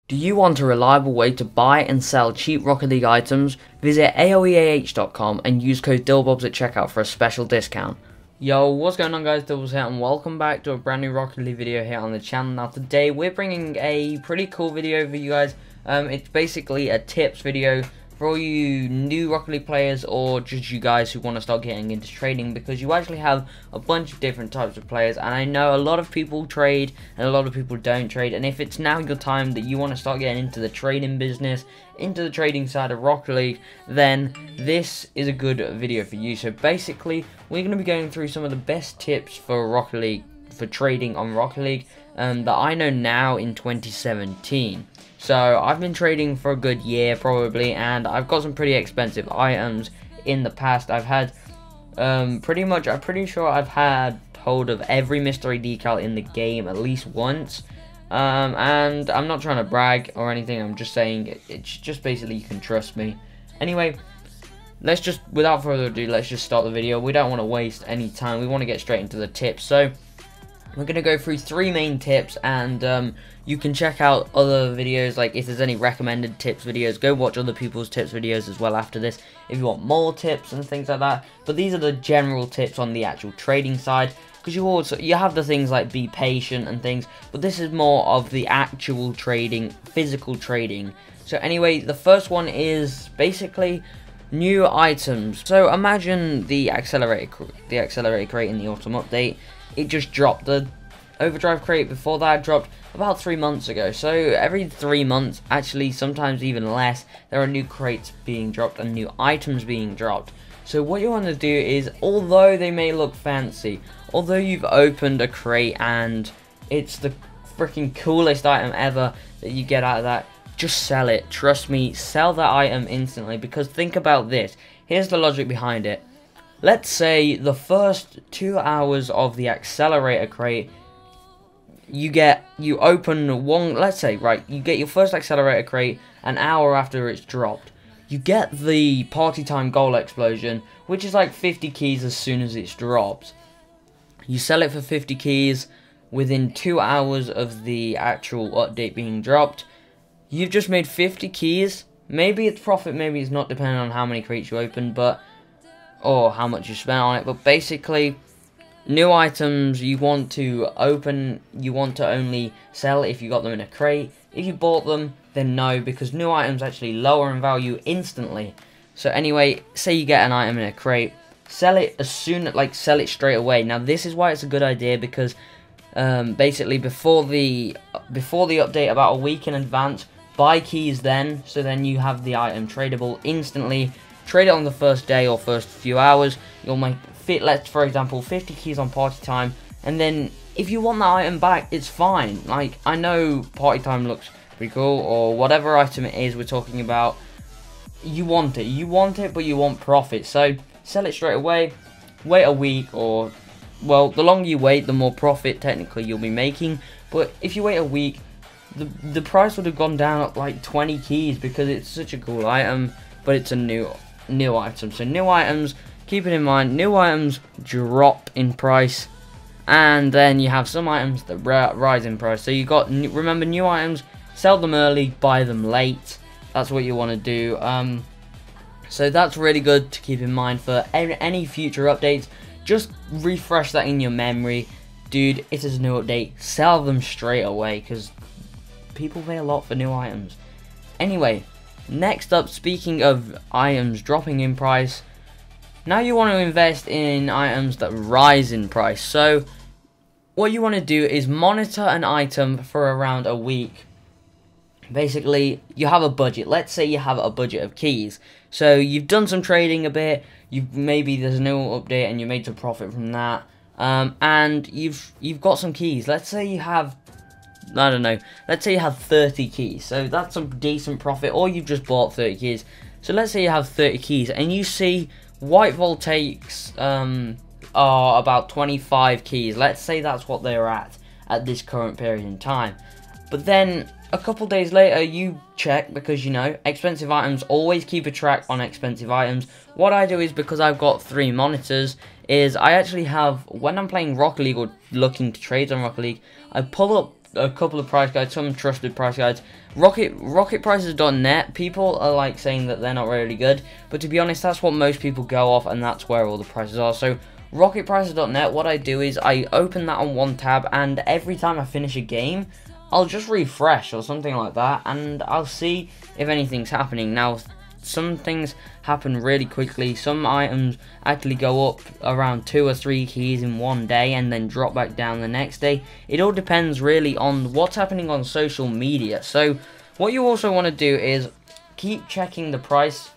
Do you want a reliable way to buy and sell cheap Rocket League items? Visit aoeah.com and use code Dylbobz at checkout for a special discount. Yo, what's going on guys, Dylbobz here and welcome back to a brand new Rocket League video here on the channel. Now today we're bringing a pretty cool video for you guys. It's basically a tips video for all you new Rocket League players or just you guys who want to start getting into trading, because you actually have a bunch of different types of players, and I know a lot of people trade and a lot of people don't trade, and if it's now your time that you want to start getting into the trading business, into the trading side of Rocket League, then this is a good video for you. So basically we're going to be going through some of the best tips for Rocket League, for trading on Rocket League, that I know now in 2017. So I've been trading for a good year probably, and I've got some pretty expensive items in the past. I've had I'm pretty sure I've had hold of every mystery decal in the game at least once. And I'm not trying to brag or anything, I'm just saying it's just basically you can trust me. Anyway, without further ado, let's just start the video. We don't want to waste any time, we want to get straight into the tips. So we're going to go through 3 main tips, and you can check out other videos, like if there's any recommended tips videos, go watch other people's tips videos as well after this if you want more tips and things like that. But these are the general tips on the actual trading side, because you have the things like be patient and things, but this is more of the actual trading, physical trading. So anyway, the first one is basically new items. So imagine the accelerator crate in the autumn update. It just dropped. The overdrive crate before that dropped about 3 months ago. So every 3 months, actually sometimes even less, there are new crates being dropped and new items being dropped. So what you want to do is, although they may look fancy, although you've opened a crate and it's the freaking coolest item ever that you get out of that, just sell it. Trust me, sell that item instantly, because think about this. Here's the logic behind it. Let's say the first 2 hours of the accelerator crate, you open one, let's say, right, you get your first accelerator crate an hour after it's dropped. You get the party time goal explosion, which is like 50 keys as soon as it drops. You sell it for 50 keys within 2 hours of the actual update being dropped. You've just made 50 keys. Maybe it's profit, maybe it's not, depending on how many crates you open, or how much you spent on it. But basically, new items you want to open, you want to only sell if you got them in a crate. If you bought them, then no, because new items actually lower in value instantly. So anyway, say you get an item in a crate, sell it as soon, sell it straight away. Now this is why it's a good idea, because basically before the update, about a week in advance, buy keys then, so then you have the item tradable instantly. Trade it on the first day or first few hours. You'll make for example 50 keys on party time, and then if you want that item back, it's fine. Like, I know party time looks pretty cool, or whatever item it is we're talking about, you want it, but you want profit, so sell it straight away. Wait a week, or, well, the longer you wait, the more profit technically you'll be making. But if you wait a week, the price would have gone down at like 20 keys, because it's such a cool item, but it's a new item. So new items, keep it in mind, new items drop in price, and then you have some items that rise in price. So you got, remember, new items, sell them early, buy them late. That's what you want to do. So that's really good to keep in mind for any future updates. Just refresh that in your memory. Dude, it is a new update, sell them straight away, because people pay a lot for new items. Anyway, next up, speaking of items dropping in price, now you want to invest in items that rise in price. So what you want to do is monitor an item for around a week. Basically, you have a budget. Let's say you have a budget of keys. So you've done some trading a bit, maybe there's a new update and you made some profit from that, and you've got some keys. Let's say you have, I don't know, let's say you have 30 keys, so that's some decent profit, or you've just bought 30 keys. So let's say you have 30 keys, and you see white voltaics are about 25 keys. Let's say that's what they're at this current period in time. But then a couple days later you check, because you know expensive items always keep a track on expensive items. What I do is, because I've got 3 monitors, is I actually have, when I'm playing Rocket League or looking to trade on Rocket League, I pull up a couple of price guides, some trusted price guides. Rocketprices.net, people are like saying that they're not really good, but to be honest, that's what most people go off, and that's where all the prices are. So rocketprices.net, what I do is I open that on one tab, and every time I finish a game, I'll just refresh or something like that, and I'll see if anything's happening. Now, some things happen really quickly. Some items actually go up around 2 or 3 keys in one day and then drop back down the next day. It all depends really on what's happening on social media. So what you also want to do is keep checking the price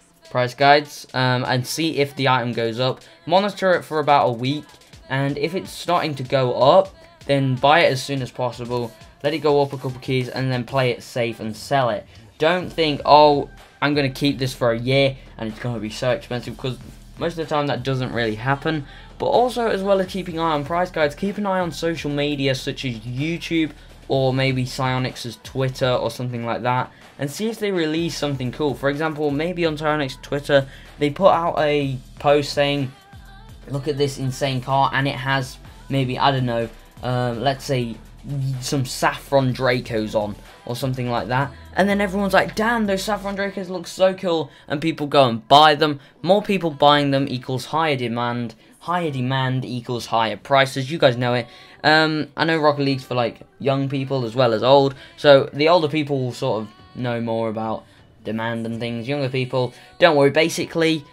guides and see if the item goes up. Monitor it for about a week, and if it's starting to go up, then buy it as soon as possible. Let it go up a couple keys and then play it safe and sell it. Don't think, oh, I'm going to keep this for a year and it's going to be so expensive, because most of the time that doesn't really happen. But also, as well as keeping an eye on price guides, keep an eye on social media such as YouTube or maybe Psyonix's Twitter or something like that, and see if they release something cool. For example, maybe on Psyonix's Twitter they put out a post saying, look at this insane car, and it has maybe, I don't know, let's say some saffron Dracos on or something like that, and then everyone's like, damn, those saffron Dracos look so cool, and people go and buy them. More people buying them equals higher demand equals higher prices. You guys know it. I know Rocket League's for like young people as well as old, so the older people will sort of know more about demand and things. Younger people, don't worry, basically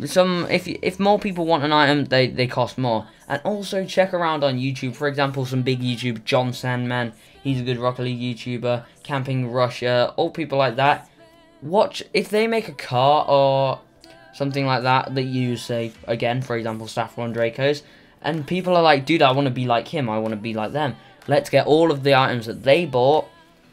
if more people want an item, they cost more. And also check around on YouTube. For example, some big YouTube, John Sandman, he's a good Rocket League YouTuber, Camping Russia, all people like that. Watch if they make a car or something like that use, say, again, for example, Saffron Dracos, and people are like, dude, I want to be like him, I want to be like them. Let's get all of the items that they bought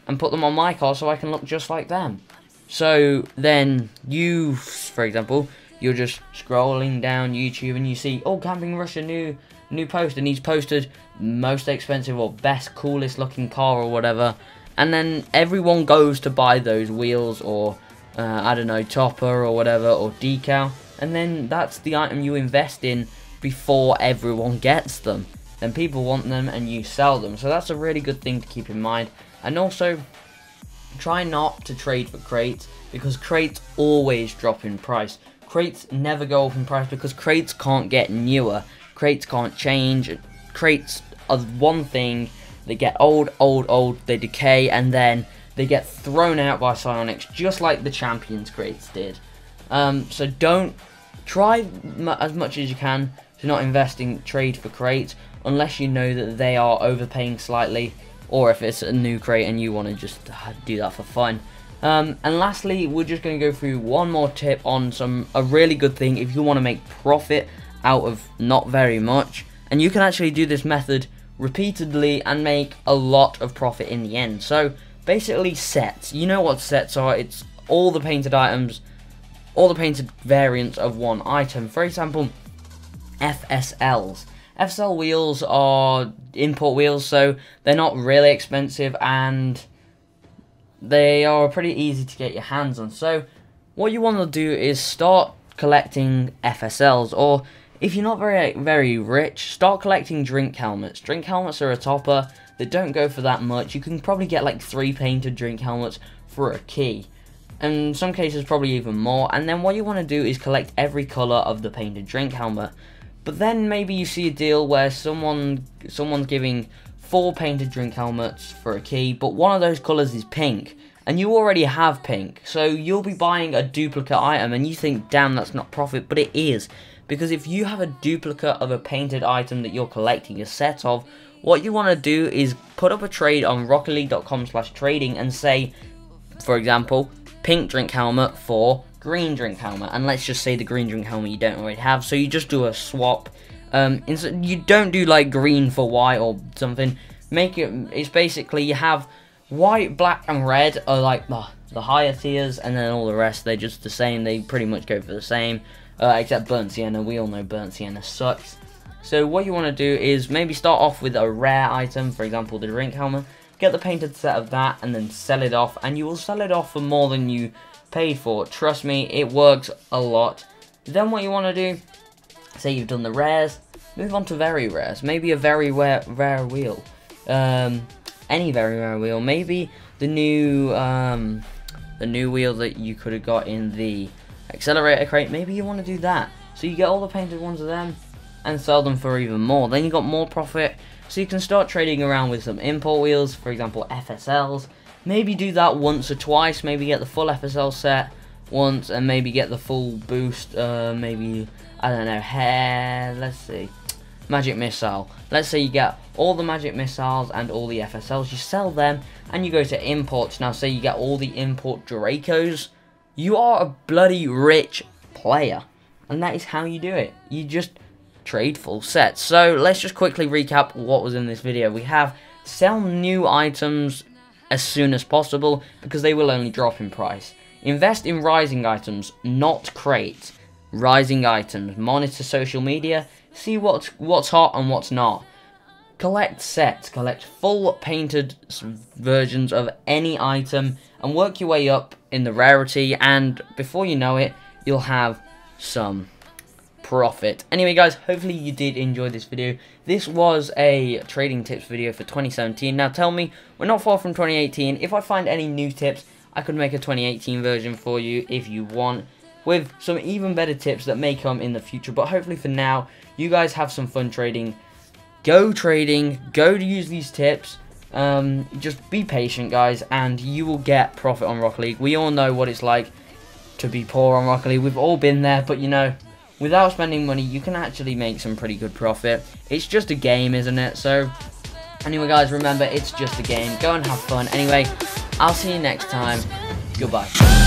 and put them on my car so I can look just like them. So then you, for example, you're just scrolling down YouTube and you see, oh, Camping Russia new post, and he's posted most expensive or best, coolest looking car or whatever, and then everyone goes to buy those wheels or I don't know, topper or whatever, or decal, and then that's the item you invest in before everyone gets them. Then people want them and you sell them. So that's a really good thing to keep in mind. And also, try not to trade for crates, because crates always drop in price. Crates never go up in price because crates can't get newer. Crates can't change. Crates are one thing. They get old, they decay, and then they get thrown out by Psyonix, just like the Champions crates did. So don't try as much as you can to not invest in trade for crates, unless you know that they are overpaying slightly, or if it's a new crate and you want to just do that for fun. And lastly, we're just going to go through one more tip on a really good thing if you want to make profit out of not very much. And you can actually do this method repeatedly and make a lot of profit in the end. So basically, sets. You know what sets are. It's all the painted items, all the painted variants of one item. For example, FSLs. FSL wheels are import wheels, so they're not really expensive and they are pretty easy to get your hands on. So what you want to do is start collecting FSLs, or if you're not very rich, start collecting drink helmets. Drink helmets are a topper. They don't go for that much. You can probably get like 3 painted drink helmets for a key, and in some cases probably even more. And then what you want to do is collect every colour of the painted drink helmet. But then maybe you see a deal where someone's giving 4 painted drink helmets for a key, but one of those colours is pink, and you already have pink, so you'll be buying a duplicate item, and you think, damn, that's not profit, but it is. Because if you have a duplicate of a painted item that you're collecting a set of, what you want to do is put up a trade on rocketleague.com/trading and say, for example, pink drink helmet for green drink helmet, and let's just say the green drink helmet you don't already have, so you just do a swap. You don't do like green for white or something. It's basically you have white, black and red are like the higher tiers, and then all the rest, they're just the same. They pretty much go for the same, except burnt sienna. We all know burnt sienna sucks. So what you want to do is maybe start off with a rare item, for example the drink helmet, get the painted set of that, and then sell it off, and you will sell it off for more than you paid for. Trust me, it works a lot. Then what you want to do, say you've done the rares, move on to very rares, maybe a very rare wheel. any very rare wheel. Maybe the new wheel that you could have got in the accelerator crate. Maybe you want to do that. So you get all the painted ones of them and sell them for even more. Then you got more profit. So you can start trading around with some import wheels, for example FSLs. Maybe do that once or twice. Maybe get the full FSL set once and maybe get the full boost. Maybe, I don't know, let's see. Magic Missile. Let's say you get all the Magic Missiles and all the FSLs. You sell them and you go to imports. Now say you get all the import Dracos. You are a bloody rich player. And that is how you do it. You just trade full sets. So let's just quickly recap what was in this video. We have sell new items as soon as possible because they will only drop in price. Invest in rising items, not crates. Rising items. Monitor social media. See what's hot and what's not. Collect sets. Collect full painted versions of any item and work your way up in the rarity, and before you know it, you'll have some profit. Anyway guys, hopefully you did enjoy this video. This was a trading tips video for 2017. Now tell me, we're not far from 2018. If I find any new tips, I could make a 2018 version for you if you want, with some even better tips that may come in the future. But hopefully for now, you guys have some fun trading. Go trading, go to use these tips. Just be patient guys, and you will get profit on Rocket League. We all know what it's like to be poor on Rocket League. We've all been there, but you know, without spending money, you can actually make some pretty good profit. It's just a game, isn't it? So, anyway guys, remember, it's just a game. Go and have fun. Anyway, I'll see you next time. Goodbye.